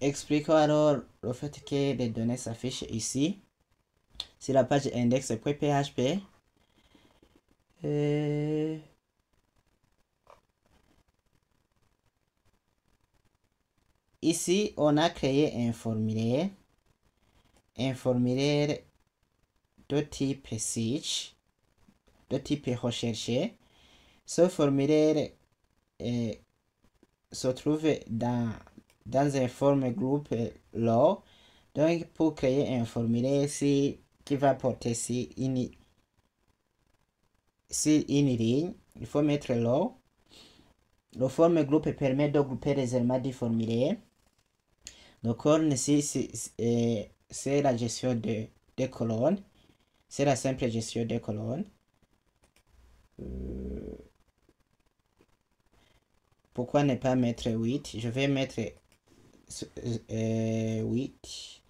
Expliquons alors le fait que les données s'affichent ici sur la page index.php. Ici, on a créé un formulaire de type search, de type recherché. Ce formulaire se trouve dans un form group law. Donc, pour créer un formulaire qui va porter sur une ligne, il faut mettre law. Le form group permet de grouper les éléments du formulaire. Le colonne ici, c'est la gestion des colonnes. C'est la simple gestion des colonnes. Pourquoi ne pas mettre 8? Je vais mettre 8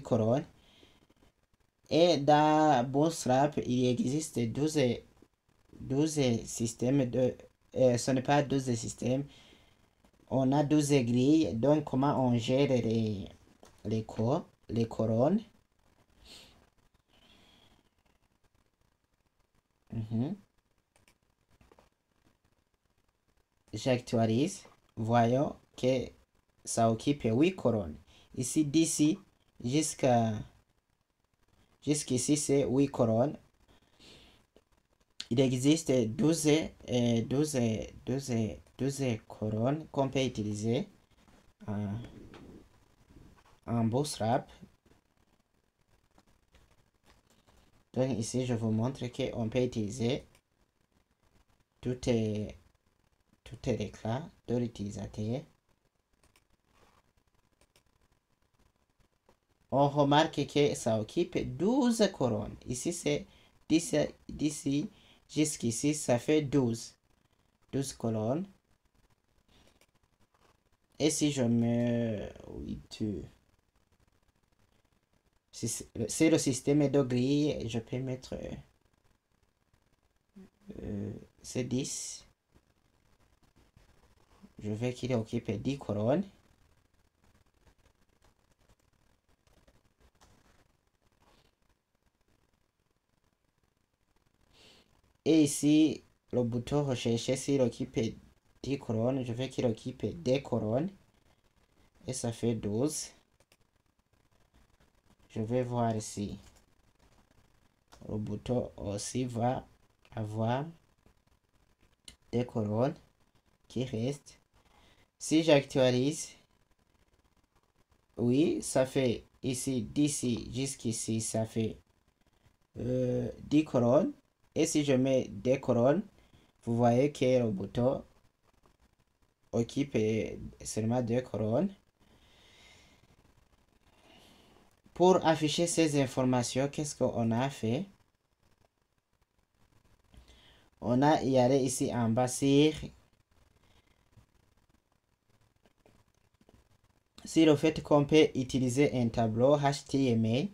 colonnes. Et dans Bootstrap, il existe 12 systèmes de... ce n'est pas 12 systèmes. On a 12 grilles. Donc, comment on gère les colonnes? J'actualise. Voyons que ça occupe 8 colonnes. Ici, d'ici jusqu'ici, c'est 8 colonnes. Il existe 12 colonnes qu'on peut utiliser en Bootstrap. Donc ici, je vous montre qu'on peut utiliser toutes les classes de l'utilisateur. On remarque que ça occupe 12 colonnes. Ici, c'est d'ici jusqu'ici, ça fait 12 colonnes. Et si je mets 8, c'est le système de grille, je peux mettre c'est 10. Je veux qu'il occupe 10 colonnes. Et ici, le bouton rechercher, s'il occupe 10 colonnes, je veux qu'il occupe 2 colonnes. Et ça fait 12. Je vais voir ici. Le bouton aussi va avoir des colonnes qui restent. Si j'actualise, oui, ça fait ici, d'ici jusqu'ici, ça fait 10 colonnes. Et si je mets des colonnes, vous voyez que le bouton occupe seulement 2 colonnes. Pour afficher ces informations, qu'est-ce qu'on a fait? On a y aller ici en bas sur le fait qu'on peut utiliser un tableau HTML.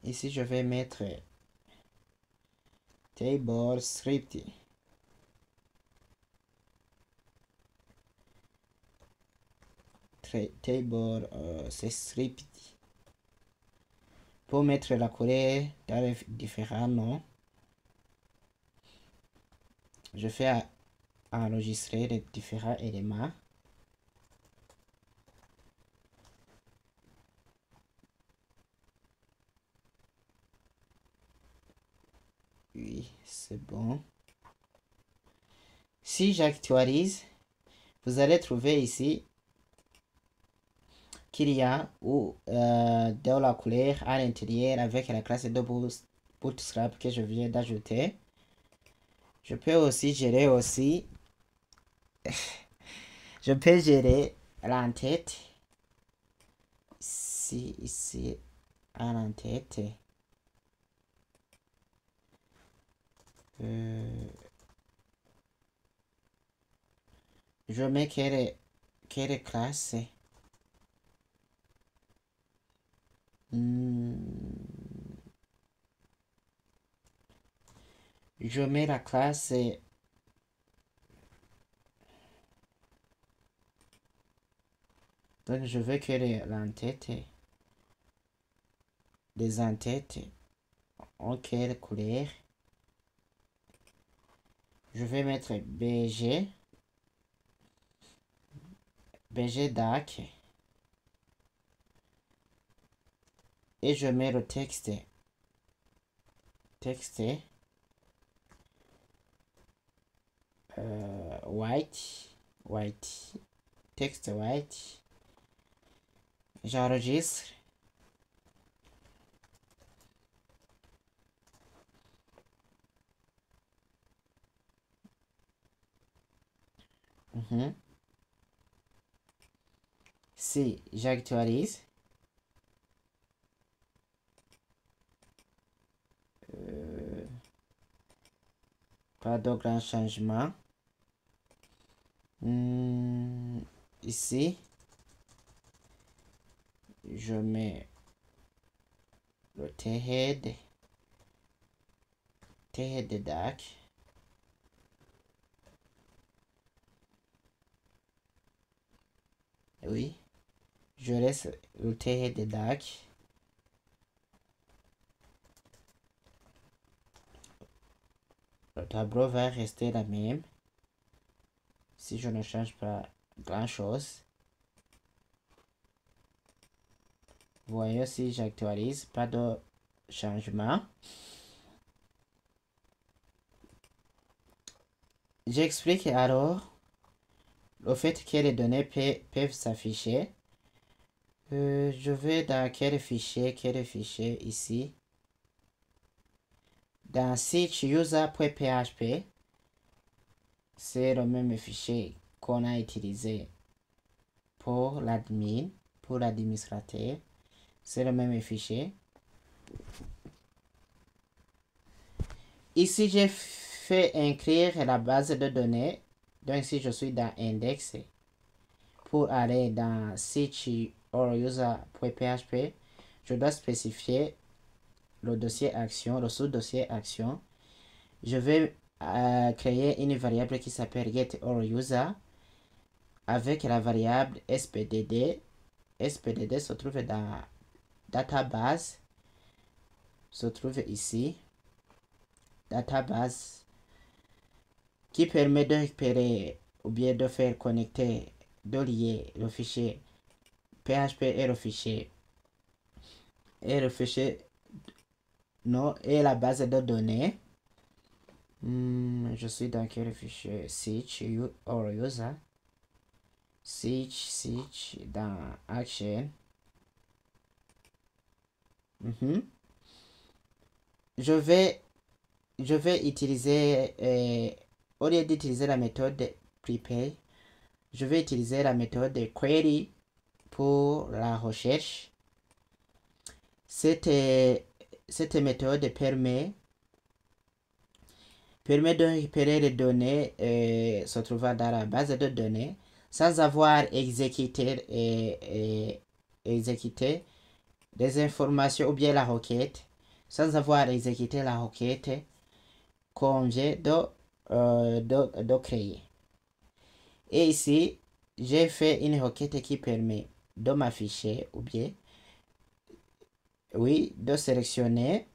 Ici, je vais mettre table script. Table, c'est script. Pour mettre la couleur dans les différents noms, je fais enregistrer les différents éléments. Oui, c'est bon. Si j'actualise, vous allez trouver ici qu'il y a de la couleur à l'intérieur avec la classe de Bootstrap que je viens d'ajouter. Je peux aussi gérer je peux gérer l'entête. Ici à l'entête. Je mets quelle classe? Je mets la classe Donc, je veux que l'entête, les entêtes ont quelle couleur? Je vais mettre BG dark. Et je mets le texte. White. Texte white. J'enregistre. Si j'actualise, pas de grand changement. Ici, je mets le T-head dark. Oui, je laisse le T-head dark. Le tableau va rester la même si je ne change pas grand chose. Voyons si j'actualise, pas de changement. J'explique alors le fait que les données peuvent s'afficher. Je vais dans quel fichier ici. Dans site user.php, c'est le même fichier qu'on a utilisé pour l'admin, pour l'administrateur. C'est le même fichier. Ici, j'ai fait inscrire la base de données. Donc, si je suis dans index, pour aller dans site user.php, je dois spécifier le dossier action, le sous-dossier action. Je vais créer une variable qui s'appelle getOrUser avec la variable spdd. spdd se trouve dans database, se trouve ici, database, qui permet de récupérer ou bien de faire connecter, de lier le fichier PHP et le fichier non, et la base de données. Je suis dans quel fichier? Site or user. Site dans action. Je vais utiliser, au lieu d'utiliser la méthode prepare, je vais utiliser la méthode query pour la recherche. Cette méthode permet de récupérer les données se trouvant dans la base de données sans avoir exécuté des informations ou bien la requête, sans avoir exécuté la requête qu'on vient de créer. Et ici, j'ai fait une requête qui permet de m'afficher ou bien, oui, de sélectionner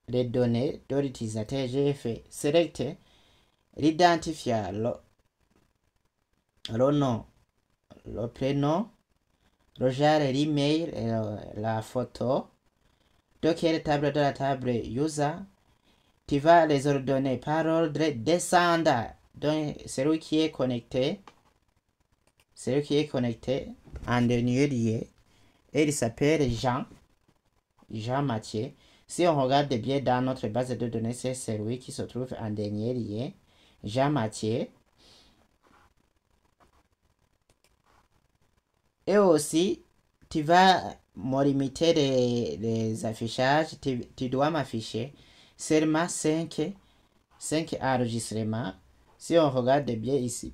les données de l'utilisateur. J'ai fait select l'identifiant, le nom, le prénom, le genre, l'email, la photo. De quelle table? De la table user. Tu vas les ordonner par ordre descendant. Donc, celui qui est connecté en dernier lieu, et il s'appelle Jean Mathieu. Si on regarde bien dans notre base de données, c'est celui qui se trouve en dernier lieu, Jean Mathieu. Et aussi, tu vas me limiter les affichages. Tu dois m'afficher seulement 5 enregistrements. Si on regarde bien ici,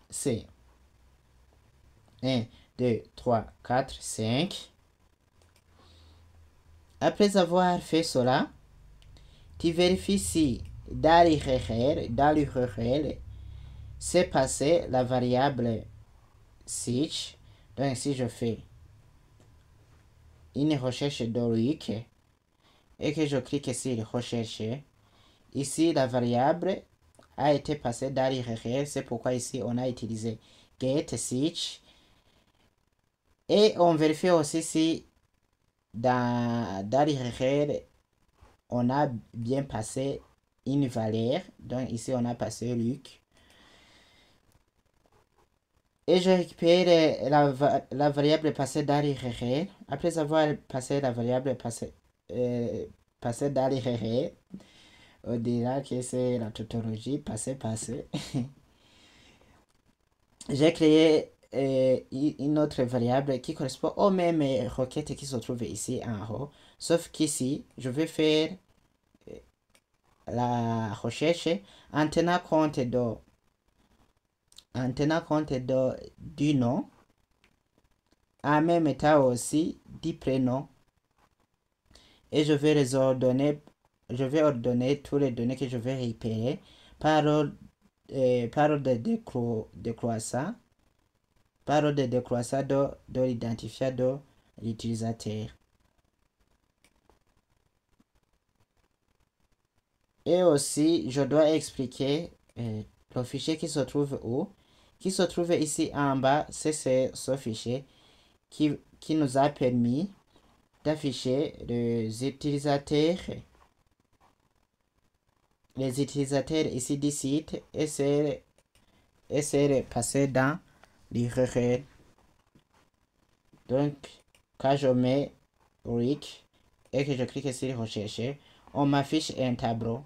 c'est 1, 2, 3, 4, 5. Après avoir fait cela, tu vérifies si dans l'URL, c'est passé la variable search Donc si je fais une recherche de RUC et que je clique sur recherche, ici la variable a été passée dans l'IRL, c'est pourquoi ici on a utilisé get switch. Et on vérifie aussi si dans l'IRL on a bien passé une valeur. Donc ici on a passé RUC. Et je récupère la variable passée dans l'IRL. Après avoir passé la variable passée dans l'IRL, on dira que c'est la tautologie passé. J'ai créé une autre variable qui correspond aux mêmes requêtes qui se trouvent ici en haut. Sauf qu'ici, je vais faire la recherche en tenant compte du nom, en même temps aussi du prénom. Et je vais ordonner tous les données que je vais récupérer par ordre de décroissant, de l'identifiant de l'utilisateur. Et aussi, je dois expliquer le fichier qui se trouve où. Qui se trouve ici en bas, c'est ce fichier qui nous a permis d'afficher les utilisateurs ici du site et c'est passé dans l'URL. Donc, quand je mets RUC et que je clique sur rechercher, on m'affiche un tableau.